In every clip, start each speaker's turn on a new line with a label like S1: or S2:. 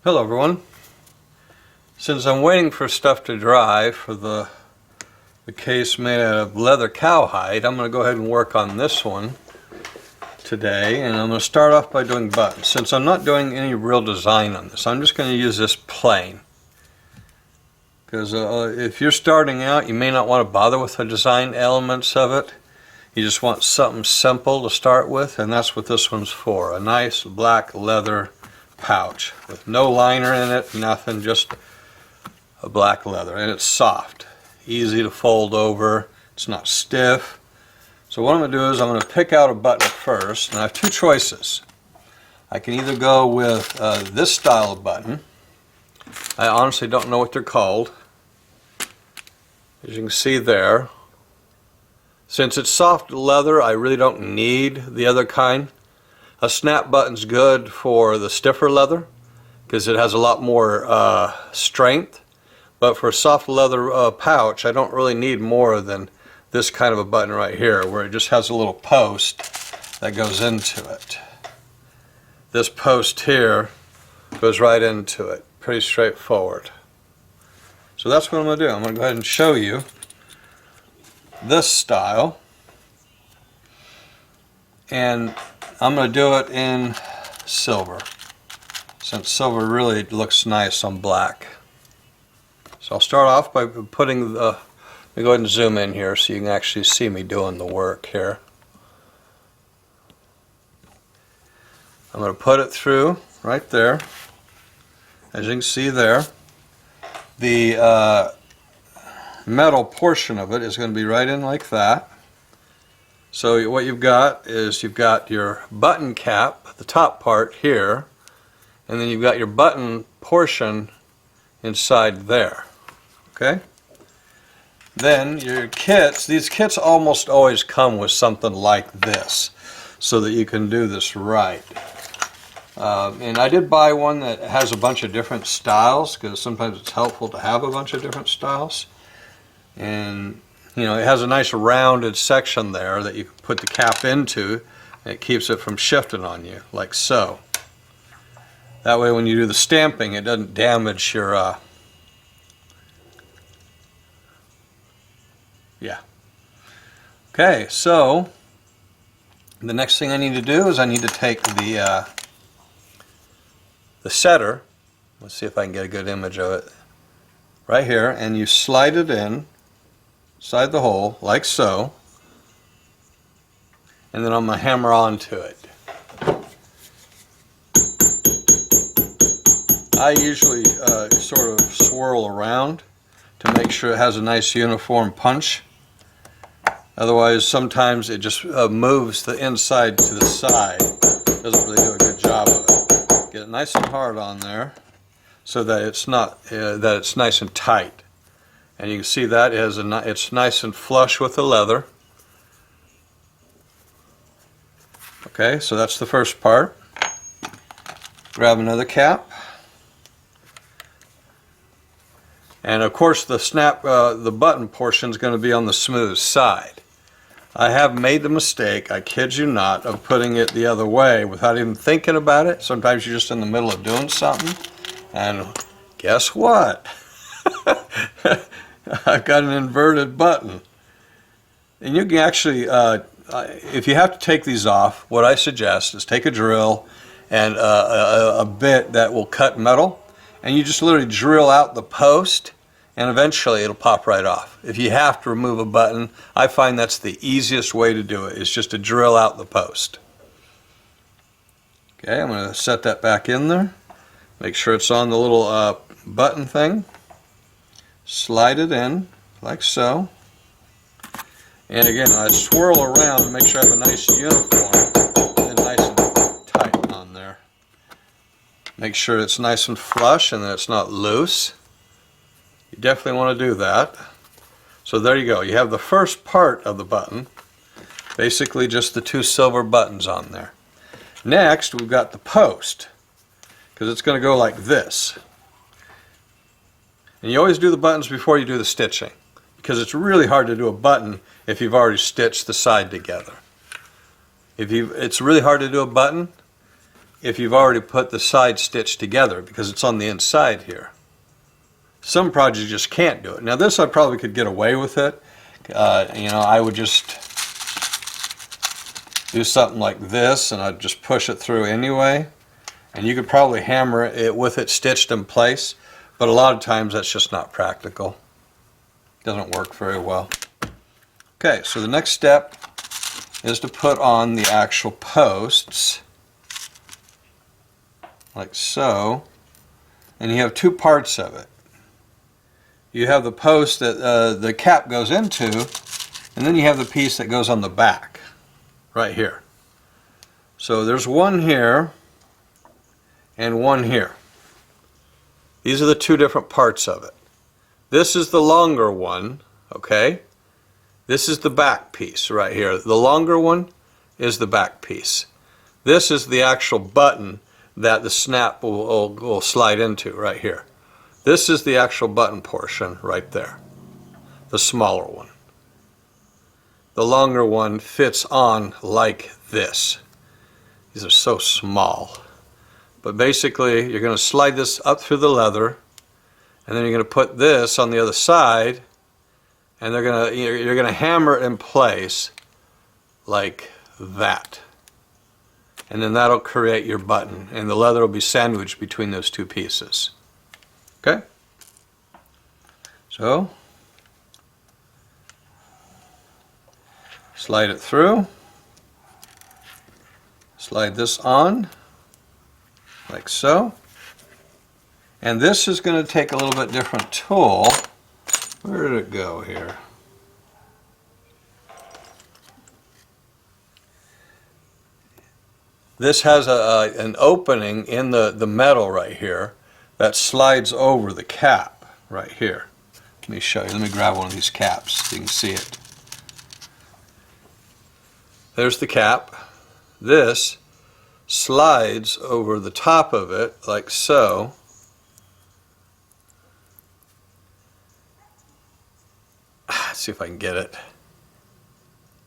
S1: Hello everyone. Since I'm waiting for stuff to dry for the case made out of leather cowhide, I'm going to go ahead and work on this one today, and I'm going to start off by doing buttons. Since I'm not doing any real design on this, I'm just going to use this plain. Because if you're starting out, you may not want to bother with the design elements of it. You just want something simple to start with, and that's what this one's for. A nice black leather pouch with no liner in it, nothing, just a black leather, and it's soft, easy to fold over, it's not stiff. So what I'm going to do is I'm going to pick out a button first, and I have two choices. I can either go with this style of button. I honestly don't know what they're called. As you can see there, since it's soft leather, I really don't need the other kind. A snap button's good for the stiffer leather because it has a lot more strength, but for a soft leather pouch, I don't really need more than this kind of a button right here, where it just has a little post that goes into it. This post here goes right into it. Pretty straightforward. So that's what I'm going to do. I'm going to go ahead and show you this style, and I'm going to do it in silver, since silver really looks nice on black. So I'll start off by putting the, let me go ahead and zoom in here so you can actually see me doing the work here. I'm going to put it through right there. As you can see there, the metal portion of it is going to be right in like that. So what you've got is you've got your button cap, the top part here, and then you've got your button portion inside there. Okay? Then your kits, these kits almost always come with something like this so that you can do this right. And I did buy one that has a bunch of different styles because sometimes it's helpful to have a bunch of different styles. And you know, it has a nice rounded section there that you can put the cap into, and it keeps it from shifting on you, like so. That way when you do the stamping, it doesn't damage your, yeah. Okay, so the next thing I need to do is I need to take the setter, let's see if I can get a good image of it, right here, and you slide it in inside the hole like so, and then I'm going to hammer onto it. I usually sort of swirl around to make sure it has a nice uniform punch. Otherwise sometimes it just moves the inside to the side. Doesn't really do a good job of it. Get it nice and hard on there so that it's not that it's nice and tight. And you can see that it's nice and flush with the leather. Okay, so that's the first part. Grab another cap. And of course the snap, the button portion is going to be on the smooth side. I have made the mistake, I kid you not, of putting it the other way without even thinking about it. Sometimes you're just in the middle of doing something, and guess what? I've got an inverted button. And you can actually, if you have to take these off, what I suggest is take a drill and a bit that will cut metal, and you just literally drill out the post, and eventually it'll pop right off. If you have to remove a button, I find that's the easiest way to do it, is just to drill out the post. Okay, I'm going to set that back in there. Make sure it's on the little button thing. Slide it in like so, and again I swirl around to make sure I have a nice uniform and nice and tight on there. Make sure it's nice and flush and that it's not loose. You definitely want to do that. So there you go, you have the first part of the button, basically just the two silver buttons on there. Next we've got the post, because it's going to go like this. And you always do the buttons before you do the stitching, because it's really hard to do a button if you've already stitched the side together. It's really hard to do a button if you've already put the side stitch together, because it's on the inside here. Some projects just can't do it. Now this I probably could get away with it. You know, I would just do something like this and I'd just push it through anyway. And you could probably hammer it with it stitched in place, but a lot of times that's just not practical. Doesn't work very well. Okay, so the next step is to put on the actual posts, like so. And you have two parts of it. You have the post that the cap goes into, and then you have the piece that goes on the back, right here. So there's one here and one here. These are the two different parts of it. This is the longer one, okay? This is the back piece right here. The longer one is the back piece. This is the actual button that the snap will slide into right here. This is the actual button portion right there, the smaller one. The longer one fits on like this. These are so small. But basically, you're going to slide this up through the leather, and then you're going to put this on the other side, and you're going to hammer it in place like that. And then that'll create your button, and the leather will be sandwiched between those two pieces. Okay? So, slide it through, slide this on, like so. And this is going to take a little bit different tool. Where did it go here? This has an opening in the metal right here that slides over the cap right here. Let me show you. Let me grab one of these caps so you can see it. There's the cap. This slides over the top of it like so. Let's see if I can get it.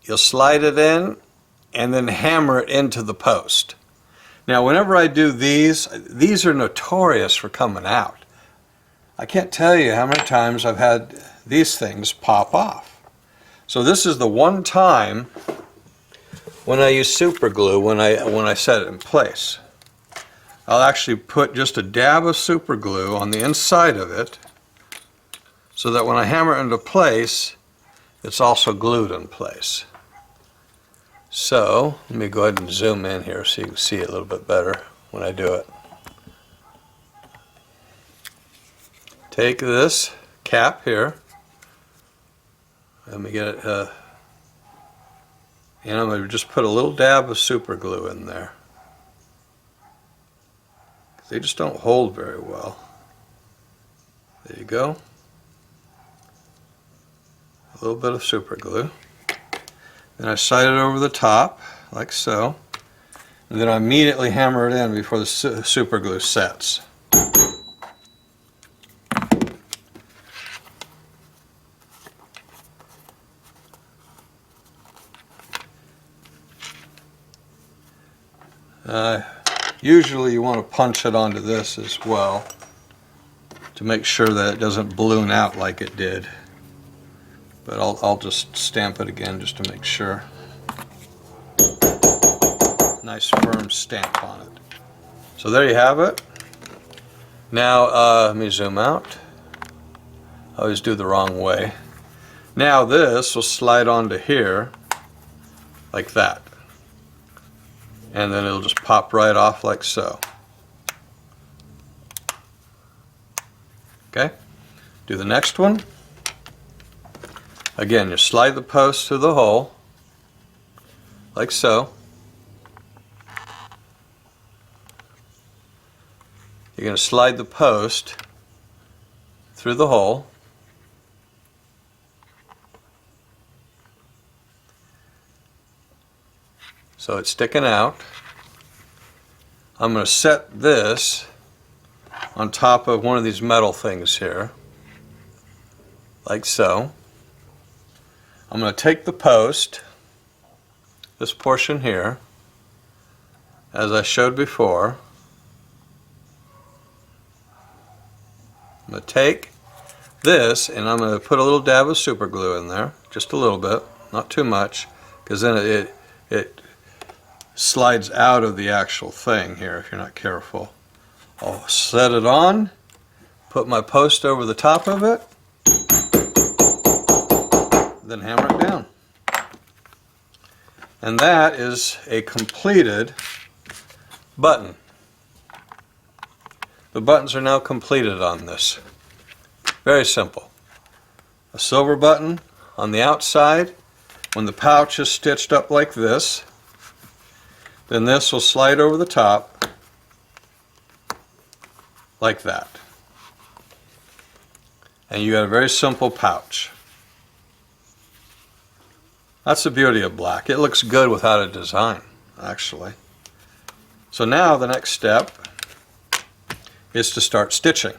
S1: You'll slide it in and then hammer it into the post. Now whenever I do these are notorious for coming out. I can't tell you how many times I've had these things pop off. So this is the one time when I use super glue when I set it in place. I'll actually put just a dab of super glue on the inside of it so that when I hammer it into place, it's also glued in place. So let me go ahead and zoom in here so you can see it a little bit better when I do it. Take this cap here. Let me get it, and I'm going to just put a little dab of super glue in there. They just don't hold very well. There you go. A little bit of super glue. Then I slide it over the top, like so. And then I immediately hammer it in before the super glue sets. Usually you want to punch it onto this as well to make sure that it doesn't balloon out like it did. But I'll just stamp it again just to make sure. Nice firm stamp on it. So there you have it. Now let me zoom out. I always do the wrong way. Now this will slide onto here like that. And then it'll just pop right off like so. Okay, do the next one. Again, you slide the post through the hole, like so. You're going to slide the post through the hole. So it's sticking out. I'm going to set this on top of one of these metal things here, like so. I'm going to take the post, this portion here, as I showed before, I'm going to take this and I'm going to put a little dab of super glue in there, just a little bit, not too much, because then it slides out of the actual thing here if you're not careful. I'll set it on, put my post over the top of it, then hammer it down. And that is a completed button. The buttons are now completed on this. Very simple. A silver button on the outside. When the pouch is stitched up like this, then this will slide over the top like that. And you got a very simple pouch. That's the beauty of black. It looks good without a design, actually. So now the next step is to start stitching.